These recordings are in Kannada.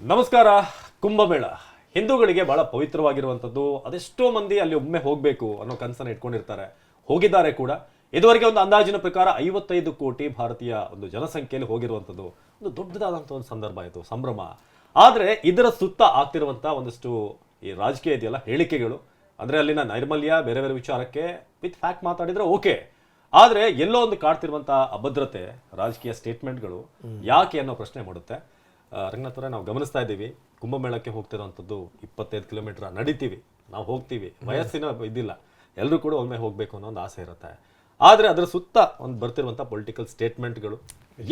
ನಮಸ್ಕಾರ. ಕುಂಭಮೇಳ ಹಿಂದೂಗಳಿಗೆ ಬಹಳ ಪವಿತ್ರವಾಗಿರುವಂಥದ್ದು. ಅದೆಷ್ಟೋ ಮಂದಿ ಅಲ್ಲಿ ಒಮ್ಮೆ ಹೋಗಬೇಕು ಅನ್ನೋ ಕನಸನ್ನು ಇಟ್ಕೊಂಡಿರ್ತಾರೆ, ಹೋಗಿದ್ದಾರೆ ಕೂಡ. ಇದುವರೆಗೆ ಒಂದು ಅಂದಾಜಿನ ಪ್ರಕಾರ 55 ಕೋಟಿ ಭಾರತೀಯ ಒಂದು ಜನಸಂಖ್ಯೆಯಲ್ಲಿ ಹೋಗಿರುವಂಥದ್ದು ಒಂದು ದೊಡ್ಡದಾದಂಥ ಒಂದು ಸಂದರ್ಭ ಆಯಿತು, ಸಂಭ್ರಮ. ಆದರೆ ಇದರ ಸುತ್ತ ಆಗ್ತಿರುವಂಥ ಒಂದಷ್ಟು ಈ ರಾಜಕೀಯ ಇದೆಯಲ್ಲ, ಹೇಳಿಕೆಗಳು, ಅಂದರೆ ಅಲ್ಲಿನ ನೈರ್ಮಲ್ಯ, ಬೇರೆ ಬೇರೆ ವಿಚಾರಕ್ಕೆ ವಿತ್ ಫ್ಯಾಕ್ಟ್ ಮಾತಾಡಿದ್ರೆ ಓಕೆ, ಆದರೆ ಎಲ್ಲೋ ಒಂದು ಕಾಡ್ತಿರುವಂಥ ಅಭದ್ರತೆ, ರಾಜಕೀಯ ಸ್ಟೇಟ್ಮೆಂಟ್ಗಳು ಯಾಕೆ ಅನ್ನೋ ಪ್ರಶ್ನೆ ಮಾಡುತ್ತೆ. ರಂಗನಾಥ್ ಅವರೇ, ನಾವು ಗಮನಿಸ್ತಾ ಇದ್ದೀವಿ, ಕುಂಭಮೇಳಕ್ಕೆ ಹೋಗ್ತಿರೋಂಥದ್ದು 25 ಕಿಲೋಮೀಟರ್ ನಡಿತೀವಿ, ನಾವು ಹೋಗ್ತೀವಿ, ವಯಸ್ಸಿನ ಇದಿಲ್ಲ, ಎಲ್ಲರೂ ಕೂಡ ಒಮ್ಮೆ ಹೋಗಬೇಕು ಅನ್ನೋ ಒಂದು ಆಸೆ ಇರುತ್ತೆ. ಆದರೆ ಅದರ ಸುತ್ತ ಒಂದು ಬರ್ತಿರುವಂಥ ಪೊಲಿಟಿಕಲ್ ಸ್ಟೇಟ್ಮೆಂಟ್ಗಳು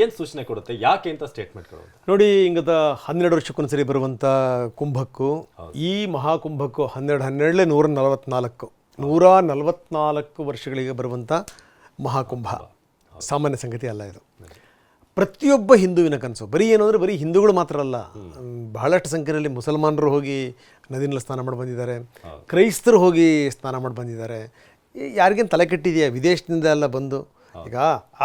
ಏನು ಸೂಚನೆ ಕೊಡುತ್ತೆ, ಯಾಕೆ ಅಂತ ಸ್ಟೇಟ್ಮೆಂಟ್ಗಳು? ನೋಡಿ, ಹಿಂಗದ 12 ವರ್ಷಕ್ಕೊಂದ್ಸರಿ ಬರುವಂಥ ಕುಂಭಕ್ಕೂ ಈ ಮಹಾಕುಂಭಕ್ಕೂ 144 ವರ್ಷಗಳಿಗೆ ಬರುವಂಥ ಮಹಾಕುಂಭ ಸಾಮಾನ್ಯ ಸಂಗತಿ ಅಲ್ಲ. ಇದು ಪ್ರತಿಯೊಬ್ಬ ಹಿಂದುವಿನ ಕನಸು. ಬರೀ ಏನು ಅಂದರೆ ಬರೀ ಹಿಂದೂಗಳು ಮಾತ್ರ ಅಲ್ಲ, ಬಹಳಷ್ಟು ಸಂಖ್ಯೆಯಲ್ಲಿ ಮುಸಲ್ಮಾನರು ಹೋಗಿ ನದಿನಲ್ಲಿ ಸ್ನಾನ ಮಾಡಿ ಬಂದಿದ್ದಾರೆ, ಕ್ರೈಸ್ತರು ಹೋಗಿ ಸ್ನಾನ ಮಾಡಿ ಬಂದಿದ್ದಾರೆ. ಯಾರಿಗೇನು ತಲೆ ಕೆಟ್ಟಿದೆಯಾ ವಿದೇಶದಿಂದ ಎಲ್ಲ ಬಂದು? ಈಗ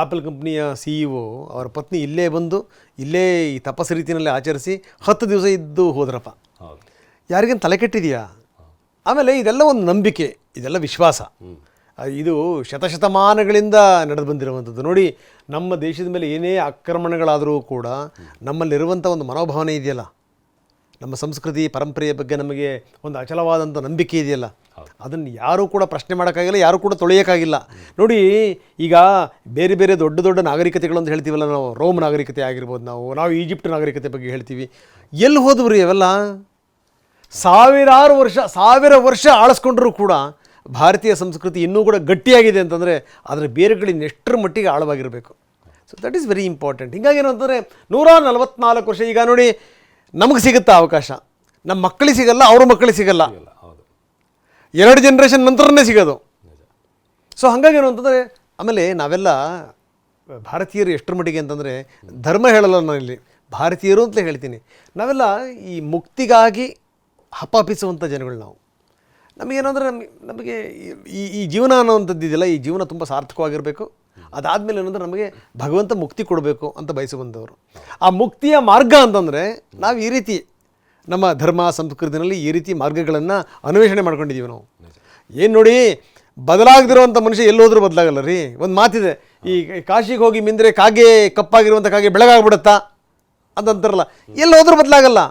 ಆಪಲ್ ಕಂಪ್ನಿಯ CEO ಅವರ ಪತ್ನಿ ಇಲ್ಲೇ ಬಂದು ಇಲ್ಲೇ ಈ ತಪಸ್ಸು ರೀತಿಯಲ್ಲಿ ಆಚರಿಸಿ 10 ದಿವಸ ಇದ್ದು ಹೋದ್ರಪ್ಪ. ಯಾರಿಗೇನು ತಲೆ ಕೆಟ್ಟಿದೆಯಾ? ಆಮೇಲೆ ಇದೆಲ್ಲ ಒಂದು ನಂಬಿಕೆ, ಇದೆಲ್ಲ ವಿಶ್ವಾಸ. ಇದು ಶತಶತಮಾನಗಳಿಂದ ನಡೆದು ಬಂದಿರುವಂಥದ್ದು. ನೋಡಿ, ನಮ್ಮ ದೇಶದ ಮೇಲೆ ಏನೇ ಆಕ್ರಮಣಗಳಾದರೂ ಕೂಡ ನಮ್ಮಲ್ಲಿರುವಂಥ ಒಂದು ಮನೋಭಾವನೆ ಇದೆಯಲ್ಲ, ನಮ್ಮ ಸಂಸ್ಕೃತಿ ಪರಂಪರೆಯ ಬಗ್ಗೆ ನಮಗೆ ಒಂದು ಅಚಲವಾದಂಥ ನಂಬಿಕೆ ಇದೆಯಲ್ಲ, ಅದನ್ನು ಯಾರೂ ಕೂಡ ಪ್ರಶ್ನೆ ಮಾಡೋಕ್ಕಾಗಿಲ್ಲ, ಯಾರೂ ಕೂಡ ತೊಳೆಯೋಕ್ಕಾಗಿಲ್ಲ. ನೋಡಿ, ಈಗ ಬೇರೆ ಬೇರೆ ದೊಡ್ಡ ದೊಡ್ಡ ನಾಗರಿಕತೆಗಳು ಅಂತ ಹೇಳ್ತೀವಲ್ಲ ನಾವು, ರೋಮ್ ನಾಗರಿಕತೆ ಆಗಿರ್ಬೋದು, ನಾವು ಈಜಿಪ್ಟ್ ನಾಗರಿಕತೆ ಬಗ್ಗೆ ಹೇಳ್ತೀವಿ. ಎಲ್ಲಿ ಹೋದ್ವು ರೀ ಅವೆಲ್ಲ? 1000 ವರ್ಷ ಆಳಿಸ್ಕೊಂಡ್ರೂ ಕೂಡ ಭಾರತೀಯ ಸಂಸ್ಕೃತಿ ಇನ್ನೂ ಕೂಡ ಗಟ್ಟಿಯಾಗಿದೆ ಅಂತಂದರೆ ಅದರ ಬೇರುಗಳಿಂದ ಎಷ್ಟರ ಮಟ್ಟಿಗೆ ಆಳವಾಗಿರಬೇಕು. So that is very important. ಹೀಗಾಗಿ ಏನು ಅಂತಂದರೆ 144 ವರ್ಷ. ಈಗ ನೋಡಿ, ನಮಗೆ ಸಿಗುತ್ತಾ ಅವಕಾಶ, ನಮ್ಮ ಮಕ್ಕಳಿಗೆ ಸಿಗಲ್ಲ, ಅವ್ರ ಮಕ್ಕಳಿಗೆ ಸಿಗಲ್ಲ, 2 ಜನ್ರೇಷನ್ ನಂತರನೇ ಸಿಗೋದು. ಸೊ ಹಾಗಾಗಿ ಏನು ಅಂತಂದರೆ, ಆಮೇಲೆ ನಾವೆಲ್ಲ ಭಾರತೀಯರು ಎಷ್ಟರ ಮಟ್ಟಿಗೆ ಅಂತಂದರೆ, ಧರ್ಮ ಹೇಳಲ್ಲ ನಾನು ಇಲ್ಲಿ, ಭಾರತೀಯರು ಅಂತಲೇ ಹೇಳ್ತೀನಿ. ನಾವೆಲ್ಲ ಈ ಮುಕ್ತಿಗಾಗಿ ಹಪಾಪಿಸುವಂಥ ಜನಗಳು ನಾವು. ನಮಗೇನಂದರೆ ನಮಗೆ ಈ ಜೀವನ ಅನ್ನೋವಂಥದ್ದು ಇದೆಯಲ್ಲ, ಈ ಜೀವನ ತುಂಬ ಸಾರ್ಥಕವಾಗಿರಬೇಕು, ಅದಾದಮೇಲೆ ಏನಂದರೆ ನಮಗೆ ಭಗವಂತ ಮುಕ್ತಿ ಕೊಡಬೇಕು ಅಂತ ಬಯಸುವಂಥವ್ರು. ಆ ಮುಕ್ತಿಯ ಮಾರ್ಗ ಅಂತಂದರೆ ನಾವು ಈ ರೀತಿ ನಮ್ಮ ಧರ್ಮ ಸಂಸ್ಕೃತಿನಲ್ಲಿ ಈ ರೀತಿ ಮಾರ್ಗಗಳನ್ನು ಅನ್ವೇಷಣೆ ಮಾಡ್ಕೊಂಡಿದ್ದೀವಿ ನಾವು. ಏನು ನೋಡಿ, ಬದಲಾಗದಿರುವಂಥ ಮನುಷ್ಯ ಎಲ್ಲೋದ್ರೂ ಬದಲಾಗಲ್ಲ ರೀ. ಒಂದು ಮಾತಿದೆ, ಈ ಕಾಶಿಗೆ ಹೋಗಿ ಮಿಂದರೆ ಕಾಗೆ ಕಪ್ಪಾಗಿರುವಂಥ ಕಾಗೆ ಬೆಳಗಾಗ್ಬಿಡುತ್ತಾ ಅಂತಂತಾರಲ್ಲ, ಎಲ್ಲೋದ್ರೂ ಬದಲಾಗಲ್ಲ.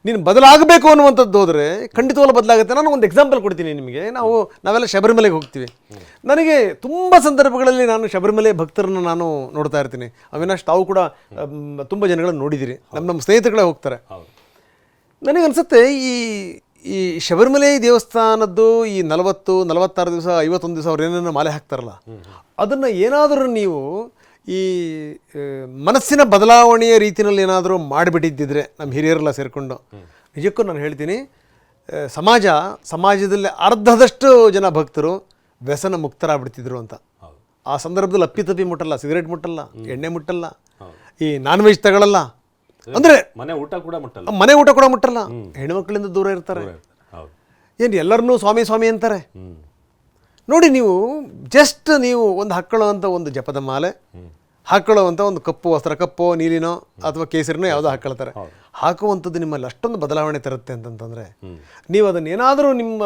ನೀನು ಬದಲಾಗಬೇಕು ಅನ್ನುವಂಥದ್ದು ಹೋದರೆ ಖಂಡಿತವಾಗ್ಲೂ ಬದಲಾಗುತ್ತೆ. ನಾನು ಒಂದು ಎಕ್ಸಾಂಪಲ್ ಕೊಡ್ತೀನಿ ನಿಮಗೆ. ನಾವೆಲ್ಲ ಶಬರಿಮಲೆಗೆ ಹೋಗ್ತೀವಿ. ನನಗೆ ತುಂಬ ಸಂದರ್ಭಗಳಲ್ಲಿ ನಾನು ಶಬರಿಮಲೆ ಭಕ್ತರನ್ನು ನಾನು ನೋಡ್ತಾ ಇರ್ತೀನಿ. ಅವಿನಾಶ್, ತಾವು ಕೂಡ ತುಂಬ ಜನಗಳನ್ನು ನೋಡಿದ್ದೀರಿ, ನಮ್ಮ ಸ್ನೇಹಿತರುಗಳೇ ಹೋಗ್ತಾರೆ. ನನಗನ್ಸುತ್ತೆ ಈ ಶಬರಿಮಲೆ ದೇವಸ್ಥಾನದ್ದು ಈ 46 ದಿವಸ 51 ದಿವಸ ಅವ್ರು ಏನೇನೋ ಮಾಲೆ ಹಾಕ್ತಾರಲ್ಲ, ಅದನ್ನು ಏನಾದರೂ ನೀವು ಈ ಮನಸ್ಸಿನ ಬದಲಾವಣೆಯ ರೀತಿಯಲ್ಲಿ ಏನಾದರೂ ಮಾಡಿಬಿಟ್ಟಿದ್ದಿದ್ರೆ, ನಮ್ಮ ಹಿರಿಯರೆಲ್ಲ ಸೇರಿಕೊಂಡು, ನಿಜಕ್ಕೂ ನಾನು ಹೇಳ್ತೀನಿ, ಸಮಾಜದಲ್ಲಿ ಅರ್ಧದಷ್ಟು ಜನ ಭಕ್ತರು ವ್ಯಸನ ಮುಕ್ತರಾಗ್ಬಿಡ್ತಿದ್ರು ಅಂತ. ಆ ಸಂದರ್ಭದಲ್ಲಿ ಅಪ್ಪಿತಪ್ಪಿ ಮುಟ್ಟಲ್ಲ, ಸಿಗರೇಟ್ ಮುಟ್ಟಲ್ಲ, ಎಣ್ಣೆ ಮುಟ್ಟಲ್ಲ, ಈ ನಾನ್ ವೆಜ್ ತಗೊಳ್ಳಲ್ಲ, ಅಂದರೆ ಮನೆ ಊಟ ಕೂಡ ಮುಟ್ಟಲ್ಲ, ಹೆಣ್ಮಕ್ಳಿಂದ ದೂರ ಇರ್ತಾರೆ. ಏನು ಎಲ್ಲರನ್ನೂ ಸ್ವಾಮಿ ಸ್ವಾಮಿ ಅಂತಾರೆ. ನೋಡಿ, ಜಸ್ಟ್ ನೀವು ಒಂದು ಹಾಕ್ಕೊಳ್ಳೋವಂಥ ಒಂದು ಜಪದ ಮಾಲೆ, ಹಾಕ್ಕೊಳ್ಳೋವಂಥ ಒಂದು ಕಪ್ಪು ವಸ್ತ್ರ, ಕಪ್ಪೋ ನೀಲಿನೋ ಅಥವಾ ಕೇಸರಿನೋ ಯಾವುದೋ ಹಾಕ್ಕೊಳ್ತಾರೆ, ಹಾಕುವಂಥದ್ದು ನಿಮ್ಮಲ್ಲಿ ಅಷ್ಟೊಂದು ಬದಲಾವಣೆ ತರುತ್ತೆ ಅಂತಂತಂದರೆ, ನೀವು ಅದನ್ನು ಏನಾದರೂ ನಿಮ್ಮ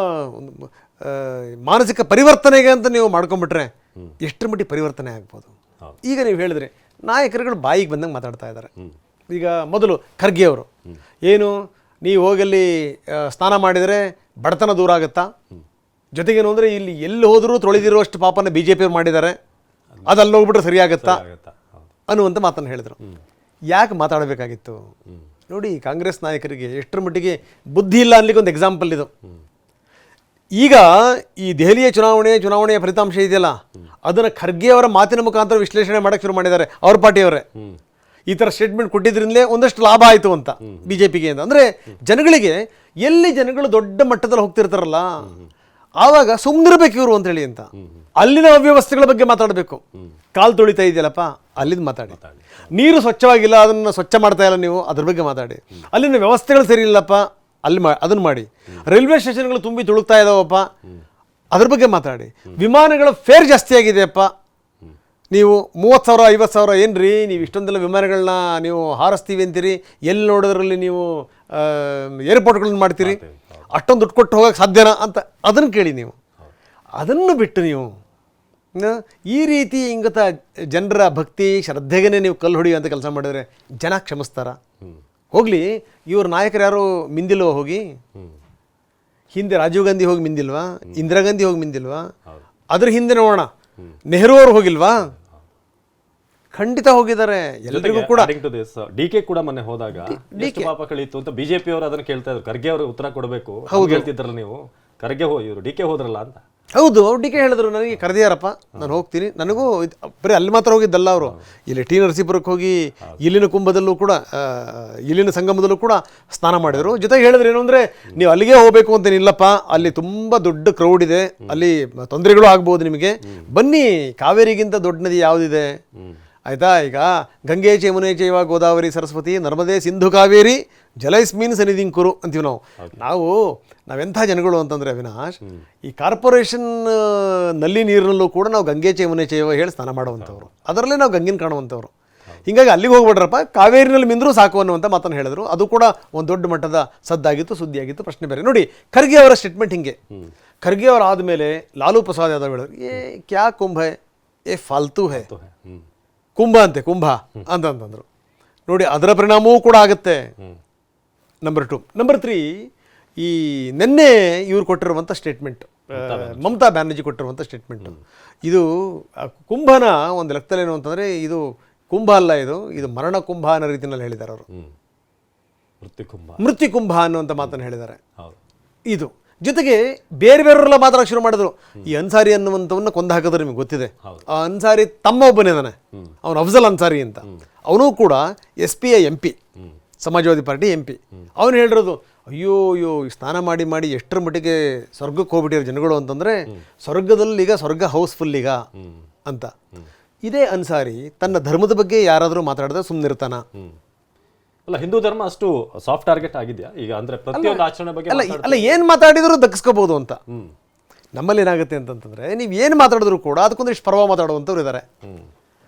ಮಾನಸಿಕ ಪರಿವರ್ತನೆಗೆ ಅಂತ ನೀವು ಮಾಡ್ಕೊಂಬಿಟ್ರೆ ಎಷ್ಟರ ಮಟ್ಟಿಗೆ ಪರಿವರ್ತನೆ ಆಗ್ಬೋದು. ಈಗ ನೀವು ಹೇಳಿದ್ರೆ ನಾಯಕರುಗಳು ಬಾಯಿಗೆ ಬಂದಂಗೆ ಮಾತಾಡ್ತಾ ಇದ್ದಾರೆ. ಈಗ ಮೊದಲು ಖರ್ಗೆ ಅವರು ಏನು, ನೀವು ಹೋಗಲ್ಲಿ ಸ್ನಾನ ಮಾಡಿದರೆ ಬಡತನ ದೂರ ಆಗುತ್ತಾ, ಜೊತೆಗೇನು ಅಂದರೆ ಇಲ್ಲಿ ಎಲ್ಲಿ ಹೋದರೂ ತೊಳೆದಿರುವಷ್ಟು ಪಾಪನ BJP ಅವ್ರು ಮಾಡಿದ್ದಾರೆ, ಅದು ಅಲ್ಲಿ ಹೋಗ್ಬಿಟ್ರೆ ಸರಿಯಾಗತ್ತಾ ಅನ್ನುವಂಥ ಮಾತನ್ನು ಹೇಳಿದರು. ಯಾಕೆ ಮಾತಾಡಬೇಕಾಗಿತ್ತು? ನೋಡಿ, ಕಾಂಗ್ರೆಸ್ ನಾಯಕರಿಗೆ ಎಷ್ಟರ ಮಟ್ಟಿಗೆ ಬುದ್ಧಿ ಇಲ್ಲ ಅನ್ಲಿಕ್ಕೆ ಒಂದು ಎಕ್ಸಾಂಪಲ್ ಇದು. ಈಗ ಈ ದೆಹಲಿಯ ಚುನಾವಣೆಯ ಫಲಿತಾಂಶ ಇದೆಯಲ್ಲ, ಅದನ್ನು ಖರ್ಗೆ ಅವರ ಮಾತಿನ ಮುಖಾಂತರ ವಿಶ್ಲೇಷಣೆ ಮಾಡೋಕ್ಕೆ ಶುರು ಮಾಡಿದ್ದಾರೆ. ಅವ್ರ ಪಾರ್ಟಿಯವರೇ ಈ ಥರ ಸ್ಟೇಟ್ಮೆಂಟ್ ಕೊಟ್ಟಿದ್ರಿಂದಲೇ ಒಂದಷ್ಟು ಲಾಭ ಆಯಿತು ಅಂತ BJPಗೆ ಅಂತ. ಅಂದರೆ ಜನಗಳಿಗೆ, ಎಲ್ಲಿ ಜನಗಳು ದೊಡ್ಡ ಮಟ್ಟದಲ್ಲಿ ಹೋಗ್ತಿರ್ತಾರಲ್ಲ, ಆವಾಗ ಸುಮ್ಮನಿರ್ಬೇಕು ಇವರು ಅಂತೇಳಿ ಅಂತ. ಅಲ್ಲಿನ ಅವ್ಯವಸ್ಥೆಗಳ ಬಗ್ಗೆ ಮಾತಾಡಬೇಕು. ಕಾಲು ತೊಳಿತಾ ಇದೆಯಲ್ಲಪ್ಪ, ಅಲ್ಲಿಂದ ಮಾತಾಡಿ. ನೀರು ಸ್ವಚ್ಛವಾಗಿಲ್ಲ, ಅದನ್ನು ಸ್ವಚ್ಛ ಮಾಡ್ತಾ ಇಲ್ಲ ನೀವು, ಅದ್ರ ಬಗ್ಗೆ ಮಾತಾಡಿ. ಅಲ್ಲಿನ ವ್ಯವಸ್ಥೆಗಳು ಸರಿ ಇಲ್ಲಪ್ಪ, ಅದನ್ನು ಮಾಡಿ. ರೈಲ್ವೆ ಸ್ಟೇಷನ್ಗಳು ತುಂಬಿ ತುಳುಕ್ತಾ ಇದ್ದಾವಪ್ಪ, ಅದ್ರ ಬಗ್ಗೆ ಮಾತಾಡಿ. ವಿಮಾನಗಳ ಫೇರ್ ಜಾಸ್ತಿ ಆಗಿದೆಯಪ್ಪ, ನೀವು 30,000 50,000 ಏನ್ರಿ ನೀವು ಇಷ್ಟೊಂದೆಲ್ಲ ವಿಮಾನಗಳನ್ನ ನೀವು ಹಾರಿಸ್ತೀವಿ ಅಂತೀರಿ, ಎಲ್ಲಿ ನೋಡೋದ್ರಲ್ಲಿ ನೀವು ಏರ್ಪೋರ್ಟ್ಗಳನ್ನ ಮಾಡ್ತೀರಿ, ಅಷ್ಟೊಂದು ದುಡ್ಡು ಕೊಟ್ಟು ಹೋಗೋಕ್ಕೆ ಸಾಧ್ಯನಾ ಅಂತ ಅದನ್ನು ಕೇಳಿ ನೀವು. ಅದನ್ನು ಬಿಟ್ಟು ನೀವು ಈ ರೀತಿ ಇಂಗತ ಜನರ ಭಕ್ತಿ ಶ್ರದ್ಧೆಗೇ ನೀವು ಕಲ್ಲು ಹೊಡೆಯುವಂಥ ಕೆಲಸ ಮಾಡಿದ್ರೆ ಜನ ಕ್ಷಮಿಸ್ತಾರ? ಹೋಗಲಿ, ಇವ್ರ ನಾಯಕರು ಯಾರು ಮಿಂದಿಲ್ವಾ? ಹೋಗಿ ಹಿಂದೆ ರಾಜೀವ್ ಗಾಂಧಿ ಹೋಗಿ ಮಿಂದಿಲ್ವಾ? ಇಂದಿರಾ ಗಾಂಧಿ ಹೋಗಿ ಮಿಂದಿಲ್ವಾ? ಅದ್ರ ಹಿಂದೆ ನೋಡೋಣ, ನೆಹರು ಅವರು ಹೋಗಿಲ್ವಾ? ಖಂಡಿತ ಹೋಗಿದ್ದಾರೆ. ಎಲ್ಲರಿಗೂ ಕೂಡ ಡಿಕೆ ಕೂಡ ಮೊನ್ನೆ ಹೋದಾಗ ಎಷ್ಟು ಪಾಪ ಕಳೀತು ಅಂತ ಬಿಜೆಪಿ ಅವರು ಅದನ್ನ ಕೇಳ್ತಾ ಇದ್ರು. ಖರ್ಗೆ ಅವರು ಉತ್ತರ ಕೊಡಬೇಕು ಹೇಳ್ತಿದ್ರಲ್ಲ ನೀವು, ಖರ್ಗೆ ಇವರು ಡಿಕೆ ಹೋದ್ರಲ್ಲ ಅಂತ. ಹೌದು, ಡಿ ಕೆ ಹೇಳಿದ್ರು ನನಗೆ ಕರೆದಿಯಾರಪ್ಪ, ನಾನು ಹೋಗ್ತೀನಿ. ನನಗೂ ಬರೀ ಅಲ್ಲಿ ಮಾತ್ರ ಹೋಗಿದ್ದಲ್ಲ ಅವರು, ಇಲ್ಲಿ ಟಿ ನರಸೀಪುರಕ್ಕೆ ಹೋಗಿ ಇಲ್ಲಿನ ಕುಂಭದಲ್ಲೂ ಕೂಡ ಇಲ್ಲಿನ ಸಂಗಮದಲ್ಲೂ ಕೂಡ ಸ್ನಾನ ಮಾಡಿದರು. ಜೊತೆಗೆ ಹೇಳಿದ್ರು ಏನು ಅಂದರೆ, ನೀವು ಅಲ್ಲಿಗೆ ಹೋಗಬೇಕು ಅಂತೇನಿಲ್ಲಪ್ಪ, ಅಲ್ಲಿ ತುಂಬ ದೊಡ್ಡ ಕ್ರೌಡ್ ಇದೆ, ಅಲ್ಲಿ ತೊಂದರೆಗಳು ಆಗ್ಬೋದು ನಿಮಗೆ, ಬನ್ನಿ, ಕಾವೇರಿಗಿಂತ ದೊಡ್ಡ ನದಿ ಯಾವುದಿದೆ ಆಯಿತಾ? ಈಗ ಗಂಗೆ ಯಮುನೆ ಚೈವ ಗೋದಾವರಿ ಸರಸ್ವತಿ ನರ್ಮದೆ ಸಿಂಧು ಕಾವೇರಿ ಜಲೈಸ್ಮಿನ್ ಸನ್ನಿಧಿಂ ಕುರು ಅಂತೀವಿ ನಾವು. ನಾವೆಂಥ ಜನಗಳು ಅಂತಂದರೆ ಅವಿನಾಶ್, ಈ ಕಾರ್ಪೊರೇಷನ್ ನಲ್ಲಿ ನೀರಿನಲ್ಲೂ ಕೂಡ ನಾವು ಗಂಗೆ ಯಮುನೆ ಚೈವ ಹೇಳಿ ಸ್ನಾನ ಮಾಡುವಂಥವ್ರು, ಅದರಲ್ಲೇ ನಾವು ಗಂಗಿನ ಕಾಣುವಂಥವ್ರು. ಹೀಗಾಗಿ ಅಲ್ಲಿಗೆ ಹೋಗ್ಬಿಡ್ರಪ್ಪ, ಕಾವೇರಿನಲ್ಲಿ ಮಿಂದರೂ ಸಾಕು ಅನ್ನುವಂಥ ಮಾತನ್ನು ಹೇಳಿದ್ರು. ಅದು ಕೂಡ ಒಂದು ದೊಡ್ಡ ಮಟ್ಟದ ಸದ್ದಾಗಿತ್ತು, ಸುದ್ದಿಯಾಗಿತ್ತು, ಪ್ರಶ್ನೆ ಬೇರೆ. ನೋಡಿ, ಖರ್ಗೆ ಅವರ ಸ್ಟೇಟ್ಮೆಂಟ್ ಹಿಂಗೆ. ಖರ್ಗೆ ಅವರು ಆದಮೇಲೆ ಲಾಲೂ ಪ್ರಸಾದ್ ಯಾದವ್ ಹೇಳಿದ್ರು, ಕ್ಯಾ ಕುಂಭ ಏ ಫಾಲ್ತು ಹೇ, ಕುಂಭ ಅಂತೆ, ಕುಂಭ ಅಂತಂತಂದರು. ನೋಡಿ, ಅದರ ಪರಿಣಾಮವೂ ಕೂಡ ಆಗುತ್ತೆ. ನಂಬರ್ 2. ನಂಬರ್ 3, ಈ ನಿನ್ನೆ ಇವ್ರು ಕೊಟ್ಟಿರುವಂಥ ಸ್ಟೇಟ್ಮೆಂಟ್, ಮಮತಾ ಬ್ಯಾನರ್ಜಿ ಕೊಟ್ಟಿರುವಂಥ ಸ್ಟೇಟ್ಮೆಂಟು, ಇದು ಕುಂಭನ ಒಂದು ಲೆಕ್ಕದಲ್ಲಿ ಏನು ಅಂತಂದರೆ, ಇದು ಕುಂಭ ಅಲ್ಲ, ಇದು ಮರಣ ಕುಂಭ ಅನ್ನೋ ರೀತಿಯಲ್ಲಿ ಹೇಳಿದ್ದಾರೆ ಅವರು. ಮೃತ್ಯು ಕುಂಭ ಅನ್ನುವಂಥ ಮಾತನ್ನು ಹೇಳಿದ್ದಾರೆ. ಇದು ಜೊತೆಗೆ ಬೇರೆ ಬೇರೆಯವರೆಲ್ಲ ಮಾತಾಡೋಕೆ ಶುರು ಮಾಡಿದ್ರು. ಈ ಅನ್ಸಾರಿ ಅನ್ನುವಂಥವನ್ನ ಕೊಂದು ಹಾಕಿದ್ರೆ ನಿಮಗೆ ಗೊತ್ತಿದೆ. ಆ ಅನ್ಸಾರಿ ತಮ್ಮ ಒಬ್ಬನೇ ಇದ್ದಾನೆ, ಅವನು ಅಫ್ಜಲ್ ಅನ್ಸಾರಿ ಅಂತ. ಅವನು ಕೂಡ SPI MP, ಸಮಾಜವಾದಿ ಪಾರ್ಟಿ MP. ಅವನು ಹೇಳಿರೋದು, ಅಯ್ಯೋ ಸ್ನಾನ ಮಾಡಿ ಮಾಡಿ ಎಷ್ಟರ ಮಟ್ಟಿಗೆ ಸ್ವರ್ಗಕ್ಕೆ ಹೋಗ್ಬಿಟ್ಟಿರೋ ಜನಗಳು ಅಂತಂದರೆ, ಸ್ವರ್ಗದಲ್ಲಿ ಈಗ ಸ್ವರ್ಗ ಹೌಸ್ಫುಲ್ ಈಗ ಅಂತ. ಇದೇ ಅನ್ಸಾರಿ ತನ್ನ ಧರ್ಮದ ಬಗ್ಗೆ ಯಾರಾದರೂ ಮಾತಾಡಿದ್ರೆ ಸುಮ್ಮನಿರ್ತಾನ? ಅಲ್ಲ, ಹಿಂದೂ ಧರ್ಮ ಅಷ್ಟು ಸಾಫ್ಟ್ ಟಾರ್ಗೆಟ್ ಆಗಿದೆಯಾ ಈಗ? ಅಂದ್ರೆ ಪ್ರತಿಯೊಂದು ಆಚರಣೆ ಬಗ್ಗೆ ಅಲ್ಲ ಏನು ಮಾತಾಡಿದ್ರು ದಕ್ಕಿಸ್ಕೋಬಹುದು ಅಂತ. ನಮ್ಮಲ್ಲಿ ಏನಾಗುತ್ತೆ ಅಂತಂತಂದ್ರೆ, ನೀವು ಏನು ಮಾತಾಡಿದ್ರು ಕೂಡ ಅದಕ್ಕೊಂದಿಷ್ಟು ಪರ್ವ ಮಾತಾಡುವಂಥವ್ರು ಇದ್ದಾರೆ.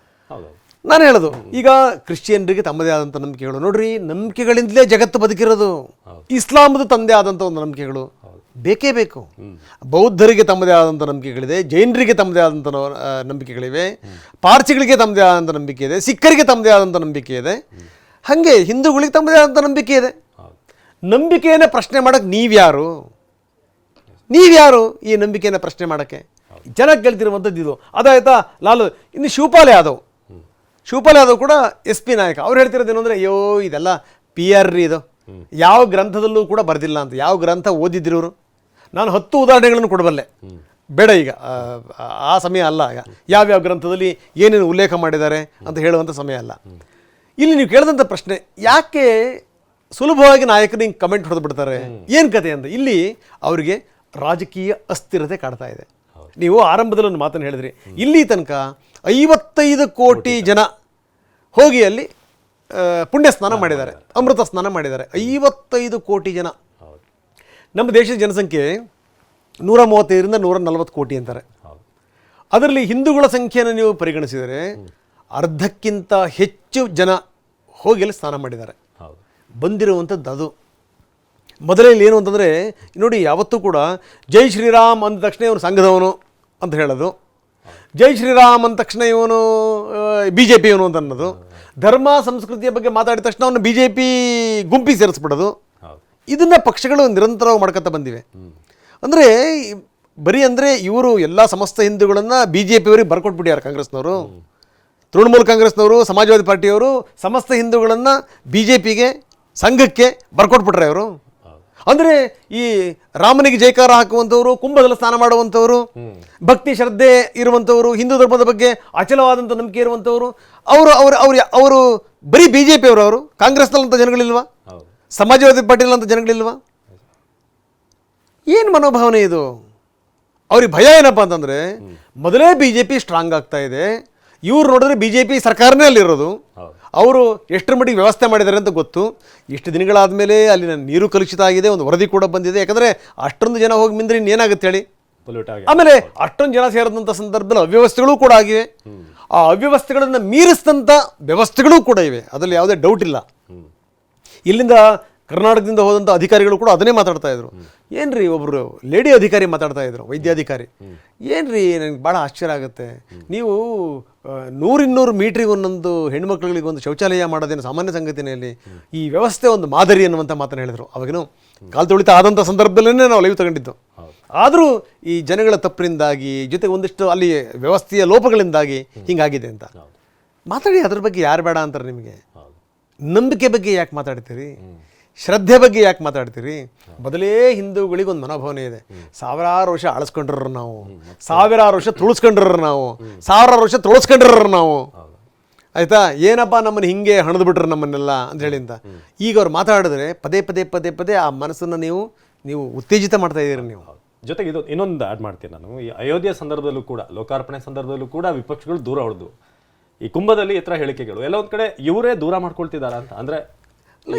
ನಾನು ಹೇಳೋದು, ಈಗ ಕ್ರಿಶ್ಚಿಯನ್ರಿಗೆ ತಮ್ಮದೇ ಆದಂಥ ನಂಬಿಕೆಗಳು. ನೋಡ್ರಿ, ನಂಬಿಕೆಗಳಿಂದಲೇ ಜಗತ್ತು ಬದುಕಿರೋದು. ಇಸ್ಲಾಮದ ತಂದೆ ಆದಂಥ ಒಂದು ನಂಬಿಕೆಗಳು ಬೇಕೇ ಬೇಕು. ಬೌದ್ಧರಿಗೆ ತಮ್ಮದೇ ಆದಂಥ ನಂಬಿಕೆಗಳಿದೆ, ಜೈನರಿಗೆ ತಮ್ಮದೇ ಆದಂಥ ನಂಬಿಕೆಗಳಿವೆ, ಪಾರ್ಸಿಗಳಿಗೆ ತಮ್ಮದೇ ಆದಂಥ ನಂಬಿಕೆ ಇದೆ, ಸಿಖ್ಖರಿಗೆ ತಮ್ಮದೇ ಆದಂಥ ನಂಬಿಕೆ ಇದೆ, ಹಾಗೆ ಹಿಂದೂಗಳಿಗೆ ತಮ್ಮದೇ ಆದಂಥ ನಂಬಿಕೆ ಇದೆ. ನಂಬಿಕೆಯನ್ನು ಪ್ರಶ್ನೆ ಮಾಡೋಕ್ಕೆ ನೀವ್ಯಾರು ಈ ನಂಬಿಕೆಯನ್ನು ಪ್ರಶ್ನೆ ಮಾಡೋಕ್ಕೆ? ಜನ ಕೇಳ್ತಿರುವಂಥದ್ದು ಇದು. ಅದಾಯ್ತಾ ಲಾಲು. ಇನ್ನು ಶಿವಪಾಲ್ ಯಾದವ್ ಕೂಡ SP ನಾಯಕ. ಅವ್ರು ಹೇಳ್ತಿರೋದೇನು ಅಂದರೆ, ಅಯ್ಯೋ ಇದೆಲ್ಲ PR ಇದು, ಯಾವ ಗ್ರಂಥದಲ್ಲೂ ಕೂಡ ಬರೆದಿಲ್ಲ ಅಂತ. ಯಾವ ಗ್ರಂಥ ಓದಿದ್ದಿರೋರು? ನಾನು 10 ಉದಾಹರಣೆಗಳನ್ನು ಕೊಡಬಲ್ಲೆ, ಬೇಡ ಈಗ ಆ ಸಮಯ ಅಲ್ಲ. ಈಗ ಯಾವ್ಯಾವ ಗ್ರಂಥದಲ್ಲಿ ಏನೇನು ಉಲ್ಲೇಖ ಮಾಡಿದ್ದಾರೆ ಅಂತ ಹೇಳುವಂಥ ಸಮಯ ಅಲ್ಲ. ಇಲ್ಲಿ ನೀವು ಕೇಳಿದಂಥ ಪ್ರಶ್ನೆ, ಯಾಕೆ ಸುಲಭವಾಗಿ ನಾಯಕರು ಹಿಂಗೆ ಕಮೆಂಟ್ ಹೊಡೆದು ಬಿಡ್ತಾರೆ, ಏನು ಕತೆ ಅಂತ. ಇಲ್ಲಿ ಅವರಿಗೆ ರಾಜಕೀಯ ಅಸ್ಥಿರತೆ ಕಾಡ್ತಾ ಇದೆ. ನೀವು ಆರಂಭದಲ್ಲಿ ಒಂದು ಮಾತನ್ನು ಹೇಳಿದ್ರಿ, ಇಲ್ಲಿ ತನಕ 55 ಕೋಟಿ ಜನ ಹೋಗಿ ಅಲ್ಲಿ ಪುಣ್ಯ ಸ್ನಾನ ಮಾಡಿದ್ದಾರೆ, ಅಮೃತ ಸ್ನಾನ ಮಾಡಿದ್ದಾರೆ. 55 ಕೋಟಿ ಜನ. ನಮ್ಮ ದೇಶದ ಜನಸಂಖ್ಯೆ 135ರಿಂದ 140 ಕೋಟಿ ಅಂತಾರೆ. ಅದರಲ್ಲಿ ಹಿಂದೂಗಳ ಸಂಖ್ಯೆಯನ್ನು ನೀವು ಪರಿಗಣಿಸಿದರೆ ಅರ್ಧಕ್ಕಿಂತ ಹೆಚ್ಚು ಜನ ಹೋಗಿ ಅಲ್ಲಿ ಸ್ನಾನ ಮಾಡಿದ್ದಾರೆ. ಬಂದಿರುವಂಥದ್ದು ಅದು. ಮೊದಲೇ ಏನು ಅಂತಂದರೆ, ನೋಡಿ, ಯಾವತ್ತೂ ಕೂಡ ಜೈ ಶ್ರೀರಾಮ್ ಅಂದ ತಕ್ಷಣ ಇವನು ಸಂಘದವನು ಅಂತ ಹೇಳೋದು, ಜೈ ಶ್ರೀರಾಮ್ ಅಂದ ತಕ್ಷಣ ಇವನು BJP ಇವನು ಅಂತ ಅನ್ನೋದು, ಧರ್ಮ ಸಂಸ್ಕೃತಿಯ ಬಗ್ಗೆ ಮಾತಾಡಿದ ತಕ್ಷಣ ಅವನು BJP ಗುಂಪಿಗೆ ಸೇರಿಸ್ಬಿಡೋದು. ಇದನ್ನು ಪಕ್ಷಗಳು ನಿರಂತರವಾಗಿ ಮಾಡ್ಕೊತಾ ಬಂದಿವೆ. ಅಂದರೆ ಬರೀ ಅಂದರೆ ಇವರು ಎಲ್ಲ ಸಮಸ್ತ ಹಿಂದೂಗಳನ್ನು BJP ಅವರಿಗೆ ಬರ್ಕೊಟ್ಬಿಟ್ಟಿದ್ದಾರೆ. ಕಾಂಗ್ರೆಸ್ನವರು, ತೃಣಮೂಲ ಕಾಂಗ್ರೆಸ್ನವರು, ಸಮಾಜವಾದಿ ಪಾರ್ಟಿಯವರು ಸಮಸ್ತ ಹಿಂದೂಗಳನ್ನು BJPಗೆ, ಸಂಘಕ್ಕೆ ಬರ್ಕೊಟ್ಬಿಟ್ರೆ ಅವರು. ಅಂದರೆ ಈ ರಾಮನಿಗೆ ಜೈಕಾರ ಹಾಕುವಂಥವ್ರು, ಕುಂಭದಲ್ಲಿ ಸ್ನಾನ ಮಾಡುವಂಥವ್ರು, ಭಕ್ತಿ ಶ್ರದ್ಧೆ ಇರುವಂಥವ್ರು, ಹಿಂದೂ ಧರ್ಮದ ಬಗ್ಗೆ ಅಚಲವಾದಂಥ ನಂಬಿಕೆ ಇರುವಂಥವ್ರು, ಅವರು ಬರೀ BJP ಅವರು ಕಾಂಗ್ರೆಸ್ನಲ್ಲಂಥ ಜನಗಳಿಲ್ವಾ? ಸಮಾಜವಾದಿ ಪಾರ್ಟಿಲಂಥ ಜನಗಳಿಲ್ವಾ? ಏನು ಮನೋಭಾವನೆ ಇದು? ಅವ್ರಿಗೆ ಭಯ ಏನಪ್ಪ ಅಂತಂದರೆ, ಮೊದಲೇ BJP ಸ್ಟ್ರಾಂಗ್ ಆಗ್ತಾ ಇದೆ, ಇವ್ರು ನೋಡಿದ್ರೆ BJP ಸರ್ಕಾರನೇ ಅಲ್ಲಿರೋದು, ಅವರು ಎಷ್ಟರ ಮಟ್ಟಿಗೆ ವ್ಯವಸ್ಥೆ ಮಾಡಿದ್ದಾರೆ ಅಂತ ಗೊತ್ತು. ಇಷ್ಟು ದಿನಗಳಾದ ಮೇಲೆ ಅಲ್ಲಿನ ನೀರು ಕಲುಷಿತ ಆಗಿದೆ, ಒಂದು ವರದಿ ಕೂಡ ಬಂದಿದೆ. ಯಾಕಂದರೆ ಅಷ್ಟೊಂದು ಜನ ಹೋಗಿ ಮಿಂದ್ರೆ ಇನ್ನೇನಾಗುತ್ತೆ ಹೇಳಿ. ಆಮೇಲೆ ಅಷ್ಟೊಂದು ಜನ ಸೇರಿದಂಥ ಸಂದರ್ಭದಲ್ಲಿ ಅವ್ಯವಸ್ಥೆಗಳು ಕೂಡ ಆಗಿವೆ. ಆ ಅವ್ಯವಸ್ಥೆಗಳನ್ನು ಮೀರಿಸಿದಂಥ ವ್ಯವಸ್ಥೆಗಳು ಕೂಡ ಇವೆ, ಅದರಲ್ಲಿ ಯಾವುದೇ ಡೌಟ್ ಇಲ್ಲ. ಇಲ್ಲಿಂದ ಕರ್ನಾಟಕದಿಂದ ಹೋದಂಥ ಅಧಿಕಾರಿಗಳು ಕೂಡ ಅದನ್ನೇ ಮಾತಾಡ್ತಾ ಇದ್ರು. ಏನ್ರಿ ಒಬ್ಬರು ಲೇಡಿ ಅಧಿಕಾರಿ ಮಾತಾಡ್ತಾ ಇದ್ರು, ವೈದ್ಯಾಧಿಕಾರಿ. ಏನ್ರಿ ನನಗೆ ಭಾಳ ಆಶ್ಚರ್ಯ ಆಗುತ್ತೆ, ನೀವು 100-200 ಮೀಟ್ರಿಗೆ ಒಂದೊಂದು ಹೆಣ್ಮಕ್ಳುಗಳಿಗೆ ಒಂದು ಶೌಚಾಲಯ ಮಾಡೋದೇನು ಸಾಮಾನ್ಯ ಸಂಗತಿನಲ್ಲಿ, ಈ ವ್ಯವಸ್ಥೆ ಒಂದು ಮಾದರಿ ಅನ್ನುವಂಥ ಮಾತನ್ನು ಹೇಳಿದರು. ಅವಾಗೇನು ಕಾಲು ತೊಳಿತ ಆದಂಥ ಸಂದರ್ಭದಲ್ಲೇ ನಾವು ಲೈವ್ ತಗೊಂಡಿದ್ದು. ಆದರೂ ಈ ಜನಗಳ ತಪ್ಪಿನಿಂದಾಗಿ ಜೊತೆಗೆ ಒಂದಿಷ್ಟು ಅಲ್ಲಿ ವ್ಯವಸ್ಥೆಯ ಲೋಪಗಳಿಂದಾಗಿ ಹಿಂಗಾಗಿದೆ ಅಂತ ಮಾತಾಡಿ. ಅದ್ರ ಬಗ್ಗೆ ಯಾರು ಬೇಡ ಅಂತಾರೆ ನಿಮಗೆ? ನಂಬಿಕೆ ಬಗ್ಗೆ ಯಾಕೆ ಮಾತಾಡ್ತೀರಿ? ಶ್ರದ್ಧೆ ಬಗ್ಗೆ ಯಾಕೆ ಮಾತಾಡ್ತೀರಿ? ಬದಲೇ ಹಿಂದೂಗಳಿಗೊಂದು ಮನೋಭಾವನೆ ಇದೆ. ಸಾವಿರಾರು ವರ್ಷ ಆಳಿಸ್ಕೊಂಡ್ರ ನಾವು, ಸಾವಿರಾರು ವರ್ಷ ತುಳಿಸ್ಕೊಂಡ್ರ ನಾವು, ಸಾವಿರಾರು ವರ್ಷ ತುಳಿಸ್ಕೊಂಡ್ರ ನಾವು, ಆಯಿತಾ, ಏನಪ್ಪ ನಮ್ಮನ್ನು ಹಿಂಗೆ ಹಣದು ಬಿಟ್ರು ನಮ್ಮನ್ನೆಲ್ಲ ಅಂತ ಹೇಳಿಂತ. ಈಗ ಅವ್ರು ಮಾತಾಡಿದ್ರೆ ಪದೇ ಪದೇ ಪದೇ ಪದೇ ಆ ಮನಸ್ಸನ್ನು ನೀವು ಉತ್ತೇಜಿತ ಮಾಡ್ತಾ ಇದ್ದೀರಿ ನೀವು. ಜೊತೆಗೆ ಇದು ಇನ್ನೊಂದು ಆ್ಯಡ್ ಮಾಡ್ತೀನಿ ನಾನು. ಈ ಅಯೋಧ್ಯೆ ಸಂದರ್ಭದಲ್ಲೂ ಕೂಡ, ಲೋಕಾರ್ಪಣೆ ಸಂದರ್ಭದಲ್ಲೂ ಕೂಡ ವಿಪಕ್ಷಗಳು ದೂರ ಹೊಡೆದು, ಈ ಕುಂಭದಲ್ಲಿ ಈ ಥರ ಹೇಳಿಕೆಗಳು ಎಲ್ಲ ಒಂದ್ ಕಡೆ ಇವರೇ ದೂರ ಮಾಡ್ಕೊಳ್ತಿದಾರ ಅಂತ, ಅಂದ್ರೆ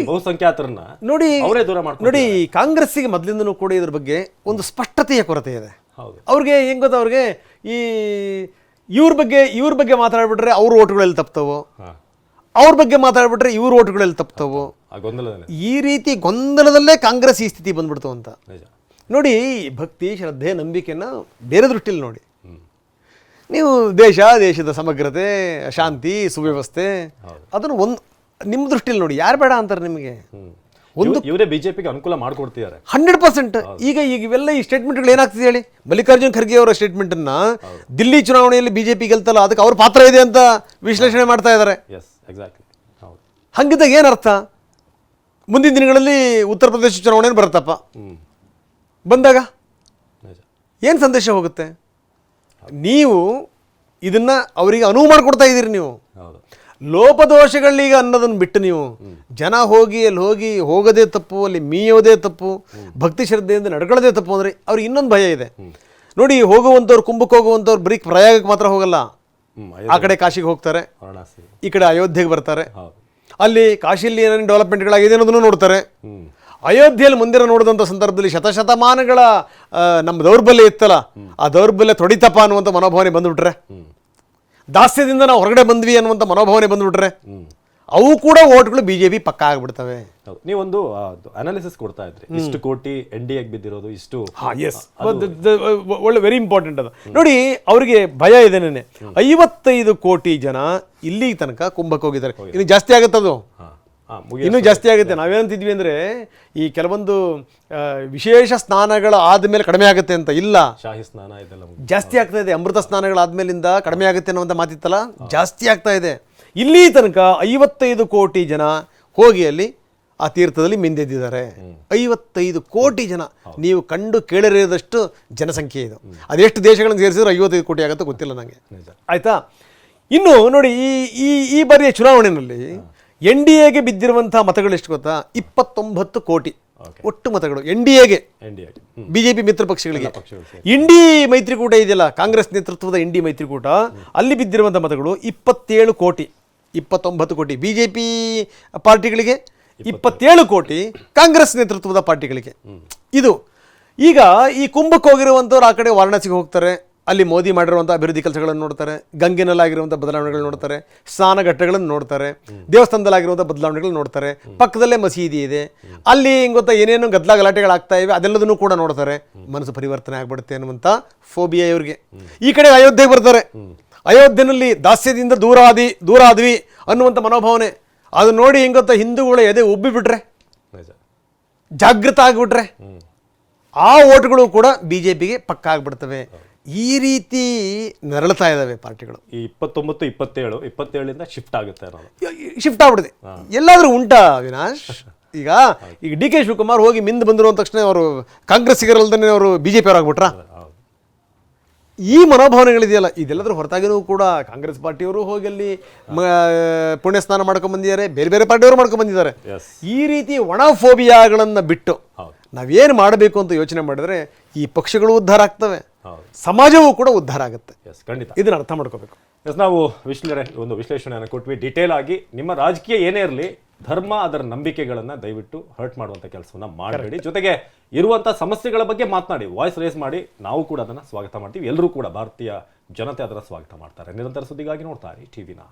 ಬಹುಸಂಖ್ಯಾತರನ್ನ ನೋಡಿ ಅವರೇ ದೂರ ಮಾಡ್ಕೊಂಡು. ನೋಡಿ, ಕಾಂಗ್ರೆಸ್ಸಿಗೆ ಮೊದಲಿಂದನೂ ಕೂಡ ಇದ್ರ ಬಗ್ಗೆ ಒಂದು ಸ್ಪಷ್ಟತೆಯ ಕೊರತೆ ಇದೆ. ಹೌದು, ಅವ್ರಿಗೆ ಹೆಂಗ್ ಗೊತ್ತಾ, ಅವ್ರಿಗೆ ಈ ಇವ್ರ ಬಗ್ಗೆ ಮಾತಾಡ್ಬಿಟ್ರೆ ಅವ್ರ ಓಟ್ಗಳಲ್ಲಿ ತಪ್ತವೋ, ಅವ್ರ ಬಗ್ಗೆ ಮಾತಾಡ್ಬಿಟ್ರೆ ಇವ್ರ ಓಟ್ಗಳಲ್ಲಿ ತಪ್ತವೋ, ಈ ರೀತಿ ಗೊಂದಲದಲ್ಲೇ ಕಾಂಗ್ರೆಸ್ ಈ ಸ್ಥಿತಿ ಬಂದ್ಬಿಡ್ತು ಅಂತ. ನೋಡಿ, ಭಕ್ತಿ, ಶ್ರದ್ಧೆ, ನಂಬಿಕೆನ ಬೇರೆ ದೃಷ್ಟಿಯಲ್ಲಿ ನೋಡಿ. ನೀವು ದೇಶದ ಸಮಗ್ರತೆ, ಶಾಂತಿ, ಸುವ್ಯವಸ್ಥೆ ಅದನ್ನು ನಿಮ್ಮ ದೃಷ್ಟಿಯಲ್ಲಿ ನೋಡಿ. ಯಾರು ಬೇಡ ಅಂತಾರೆ ನಿಮಗೆ? ಇವರೇ ಬಿಜೆಪಿಗೆ ಅನುಕೂಲ ಮಾಡ್ಕೊಡ್ತಿದ್ದಾರೆ 100%. ಈಗ ಇವೆಲ್ಲ ಈ ಸ್ಟೇಟ್ಮೆಂಟ್ಗಳು ಏನಾಗ್ತಿದೆ ಹೇಳಿ? ಮಲ್ಲಿಕಾರ್ಜುನ್ ಖರ್ಗೆ ಅವರ ಸ್ಟೇಟ್ಮೆಂಟನ್ನು ದಿಲ್ಲಿ ಚುನಾವಣೆಯಲ್ಲಿ ಬಿಜೆಪಿ ಗೆಲ್ತಲ್ಲ, ಅದಕ್ಕೆ ಅವ್ರ ಪಾತ್ರ ಇದೆ ಅಂತ ವಿಶ್ಲೇಷಣೆ ಮಾಡ್ತಾ ಇದ್ದಾರೆ. ಹಂಗಿದ್ದಾಗ ಏನರ್ಥ? ಮುಂದಿನ ದಿನಗಳಲ್ಲಿ ಉತ್ತರ ಪ್ರದೇಶ ಚುನಾವಣೆ ಬರುತ್ತಪ್ಪ, ಬಂದಾಗ ಏನು ಸಂದೇಶ ಹೋಗುತ್ತೆ? ನೀವು ಇದನ್ನ ಅವರಿಗೆ ಅನುವು ಮಾಡಿಕೊಡ್ತಾ ಇದ್ದೀರಿ. ನೀವು ಲೋಪದೋಷಗಳೀಗ ಅನ್ನೋದನ್ನು ಬಿಟ್ಟು ನೀವು ಜನ ಅಲ್ಲಿ ಹೋಗೋದೇ ತಪ್ಪು, ಅಲ್ಲಿ ಮೀಯೋದೇ ತಪ್ಪು, ಭಕ್ತಿ ಶ್ರದ್ಧೆಯಿಂದ ನಡ್ಕೊಳ್ಳೋದೇ ತಪ್ಪು ಅಂದರೆ ಅವ್ರಿಗೆ ಇನ್ನೊಂದು ಭಯ ಇದೆ. ನೋಡಿ, ಹೋಗುವಂಥವ್ರು, ಕುಂಭಕ್ಕೆ ಹೋಗುವಂಥವ್ರು ಬರೀ ಪ್ರಯಾಗಕ್ಕೆ ಮಾತ್ರ ಹೋಗಲ್ಲ, ಆ ಕಡೆ ಕಾಶಿಗೆ ಹೋಗ್ತಾರೆ, ಈ ಕಡೆ ಅಯೋಧ್ಯೆಗೆ ಬರ್ತಾರೆ. ಅಲ್ಲಿ ಕಾಶಿಯಲ್ಲಿ ಏನೇನು ಡೆವಲಪ್ಮೆಂಟ್ಗಳಾಗಿದೆ ಅನ್ನೋದನ್ನು ನೋಡ್ತಾರೆ. ಅಯೋಧ್ಯೆಯಲ್ಲಿ ಮಂದಿರ ನೋಡಿದಂಥ ಸಂದರ್ಭದಲ್ಲಿ ಶತಶತಮಾನಗಳ ನಮ್ಮ ದೌರ್ಬಲ್ಯ ಇತ್ತಲ್ಲ, ಆ ದೌರ್ಬಲ್ಯ ತೊಡಿತಪ್ಪ ಅನ್ನುವಂಥ ಮನೋಭಾವನೆ ಬಂದುಬಿಟ್ರೆ, ದಾಸ್ಯದಿಂದ ನಾವು ಹೊರಗಡೆ ಬಂದ್ವಿ ಅನ್ನುವಂಥ ಮನೋಭಾವನೆ ಬಂದುಬಿಟ್ರೆ, ಅವು ಕೂಡ ಓಟ್ಗಳು ಬಿಜೆಪಿ ಪಕ್ಕ ಆಗ್ಬಿಡ್ತವೆ. ನೀವೊಂದು ಅನಾಲಿಸಿಸ್ ಕೊಡ್ತಾ ಇದ್ರಿ, ಇಷ್ಟು ಕೋಟಿ NDAಗೆ ಬಿದ್ದಿರೋದು ಇಷ್ಟು. ಒಳ್ಳೆ ವೆರಿ ಇಂಪಾರ್ಟೆಂಟ್ ಅದು. ನೋಡಿ, ಅವರಿಗೆ ಭಯ ಇದೇನೆ. 55 ಕೋಟಿ ಜನ ಇಲ್ಲಿ ತನಕ ಕುಂಭಕ್ಕೆ ಹೋಗಿದ್ದಾರೆ. ಇನ್ನು ಜಾಸ್ತಿ ಆಗುತ್ತದು, ಇನ್ನೂ ಜಾಸ್ತಿ ಆಗುತ್ತೆ. ನಾವೇನಂತಿದ್ವಿ ಅಂದರೆ ಈ ಕೆಲವೊಂದು ವಿಶೇಷ ಸ್ನಾನಗಳ ಆದಮೇಲೆ ಕಡಿಮೆ ಆಗುತ್ತೆ ಅಂತ. ಇಲ್ಲ, ಶಾಹಿ ಸ್ನಾನ ಇದೆಲ್ಲ ಜಾಸ್ತಿ ಆಗ್ತಾ ಇದೆ. ಅಮೃತ ಸ್ನಾನಗಳಾದ್ಮೇಲಿಂದ ಕಡಿಮೆ ಆಗುತ್ತೆ ಅನ್ನೋಂಥ ಮಾತಿತ್ತಲ್ಲ, ಜಾಸ್ತಿ ಆಗ್ತಾ ಇದೆ. ಇಲ್ಲಿ ತನಕ 55 ಕೋಟಿ ಜನ ಹೋಗಿ ಅಲ್ಲಿ ಆ ತೀರ್ಥದಲ್ಲಿ ಮಿಂದೆದ್ದಿದ್ದಾರೆ. 55 ಕೋಟಿ ಜನ, ನೀವು ಕಂಡು ಕೇಳಿರೋದಷ್ಟು ಜನಸಂಖ್ಯೆ ಇದು. ಅದೆಷ್ಟು ದೇಶಗಳನ್ನು ಸೇರಿಸಿದ್ರೆ 55 ಕೋಟಿ ಆಗುತ್ತೆ ಗೊತ್ತಿಲ್ಲ ನನಗೆ, ಆಯ್ತಾ. ಇನ್ನು ನೋಡಿ, ಈ ಬಾರಿಯ ಚುನಾವಣೆಯಲ್ಲಿ NDAಗೆ ಬಿದ್ದಿರುವಂತಹ ಮತಗಳು ಎಷ್ಟು ಗೊತ್ತಾ? 29 ಕೋಟಿ ಒಟ್ಟು ಮತಗಳು NDAಗೆ, ಬಿಜೆಪಿ ಮಿತ್ರ ಪಕ್ಷಗಳಿಗೆ. ಇಂಡಿ ಮೈತ್ರಿಕೂಟ ಇದೆಯಲ್ಲ, ಕಾಂಗ್ರೆಸ್ ನೇತೃತ್ವದ ಇಂಡಿ ಮೈತ್ರಿಕೂಟ, ಅಲ್ಲಿ ಬಿದ್ದಿರುವಂಥ ಮತಗಳು 27 ಕೋಟಿ. 29 ಕೋಟಿ ಬಿಜೆಪಿ ಪಾರ್ಟಿಗಳಿಗೆ, 27 ಕೋಟಿ ಕಾಂಗ್ರೆಸ್ ನೇತೃತ್ವದ ಪಾರ್ಟಿಗಳಿಗೆ. ಇದು ಈಗ ಈ ಕುಂಭಕ್ಕೆ ಹೋಗಿರುವಂಥವ್ರು ಆ ಕಡೆ ವಾರಣಾಸಿಗೆ ಹೋಗ್ತಾರೆ, ಅಲ್ಲಿ ಮೋದಿ ಮಾಡಿರುವಂಥ ಅಭಿವೃದ್ಧಿ ಕೆಲಸಗಳನ್ನು ನೋಡ್ತಾರೆ, ಗಂಗೆನಲ್ಲಾಗಿರುವಂಥ ಬದಲಾವಣೆಗಳನ್ನು ನೋಡ್ತಾರೆ, ಸ್ನಾನಘಟ್ಟಗಳನ್ನು ನೋಡ್ತಾರೆ, ದೇವಸ್ಥಾನದಲ್ಲಾಗಿರುವಂಥ ಬದಲಾವಣೆಗಳನ್ನು ನೋಡ್ತಾರೆ, ಪಕ್ಕದಲ್ಲೇ ಮಸೀದಿ ಇದೆ, ಅಲ್ಲಿ ಗೊತ್ತಾ ಏನೇನು ಗಲಾಟೆಗಳಾಗ್ತಾ ಇವೆ ಅದೆಲ್ಲದನ್ನು ಕೂಡ ನೋಡ್ತಾರೆ. ಮನಸ್ಸು ಪರಿವರ್ತನೆ ಆಗ್ಬಿಡುತ್ತೆ ಅನ್ನುವಂಥ ಫೋಬಿಯಾ ಇವ್ರಿಗೆ. ಈ ಕಡೆ ಅಯೋಧ್ಯೆಗೆ ಬರ್ತಾರೆ, ಅಯೋಧ್ಯೆಯಲ್ಲಿ ದಾಸ್ಯದಿಂದ ದೂರ ಆದ್ವಿ ಅನ್ನುವಂಥ ಮನೋಭಾವನೆ. ಅದು ನೋಡಿ ಗೊತ್ತಾ, ಹಿಂದೂಗಳು ಎದೆ ಉಬ್ಬಿಬಿಟ್ರೆ, ಜಾಗೃತ ಆಗಿಬಿಟ್ರೆ, ಆ ಓಟ್ಗಳು ಕೂಡ ಬಿಜೆಪಿಗೆ ಪಕ್ಕ ಆಗ್ಬಿಡ್ತವೆ. ಈ ರೀತಿ ನರಳ್ತಾ ಇದ್ದಾವೆ ಪಾರ್ಟಿಗಳು. ಈ 29, 27 ಶಿಫ್ಟ್ ಆಗುತ್ತೆ, ಶಿಫ್ಟ್ ಆಗ್ಬಿಡುತ್ತೆ. ಎಲ್ಲಾದ್ರೂ ಉಂಟಾ ಅವಿನಾಶ್? ಈಗ DK ಶಿವಕುಮಾರ್ ಹೋಗಿ ಮಿಂದು ಬಂದಿರೋ ತಕ್ಷಣ ಅವರು ಕಾಂಗ್ರೆಸ್ಸಿಗರಲ್ದೇ ಅವರು ಬಿಜೆಪಿ ಅವರಾಗ್ಬಿಟ್ರ? ಈ ಮನೋಭಾವನೆಗಳಿದೆಯಲ್ಲ, ಇದೆಲ್ಲದ್ರ ಹೊರತಾಗಿನೂ ಕೂಡ ಕಾಂಗ್ರೆಸ್ ಪಾರ್ಟಿಯವರು ಹೋಗಿ ಅಲ್ಲಿ ಪುಣ್ಯ ಸ್ನಾನ ಮಾಡ್ಕೊಂಡ್ ಬಂದಿದ್ದಾರೆ, ಬೇರೆ ಪಾರ್ಟಿಯವರು ಮಾಡ್ಕೊಂಡ್ ಬಂದಿದ್ದಾರೆ. ಈ ರೀತಿ ಒಣ ಫೋಬಿಯಾಗಳನ್ನು ಬಿಟ್ಟು ನಾವೇನು ಮಾಡಬೇಕು ಅಂತ ಯೋಚನೆ ಮಾಡಿದ್ರೆ ಈ ಪಕ್ಷಗಳು ಉದ್ಧಾರ ಆಗ್ತವೆ, ಸಮಾಜವೂ ಕೂಡ ಉದ್ಧಾರ ಆಗುತ್ತೆ. ಖಂಡಿತ ಇದನ್ನ ಅರ್ಥ ಮಾಡ್ಕೋಬೇಕು. ನಾವು ಒಂದು ವಿಶ್ಲೇಷಣೆಯನ್ನು ಕೊಟ್ವಿ ಡೀಟೇಲ್ ಆಗಿ. ನಿಮ್ಮ ರಾಜಕೀಯ ಏನೇ ಇರಲಿ, ಧರ್ಮ, ಅದರ ನಂಬಿಕೆಗಳನ್ನ ದಯವಿಟ್ಟು ಹರ್ಟ್ ಮಾಡುವಂತ ಕೆಲಸವನ್ನ ಮಾಡಬೇಡಿ. ಜೊತೆಗೆ ಇರುವಂತ ಸಮಸ್ಯೆಗಳ ಬಗ್ಗೆ ಮಾತನಾಡಿ, ವಾಯ್ಸ್ ರೇಸ್ ಮಾಡಿ. ನಾವು ಕೂಡ ಅದನ್ನ ಸ್ವಾಗತ ಮಾಡ್ತೀವಿ. ಎಲ್ಲರೂ ಕೂಡ ಭಾರತೀಯ ಜನತೆ ಅದರ ಸ್ವಾಗತ ಮಾಡ್ತಾರೆ. ನಿರಂತರ ಸುದ್ದಿಗಾಗಿ ನೋಡ್ತಾರೆ TV9.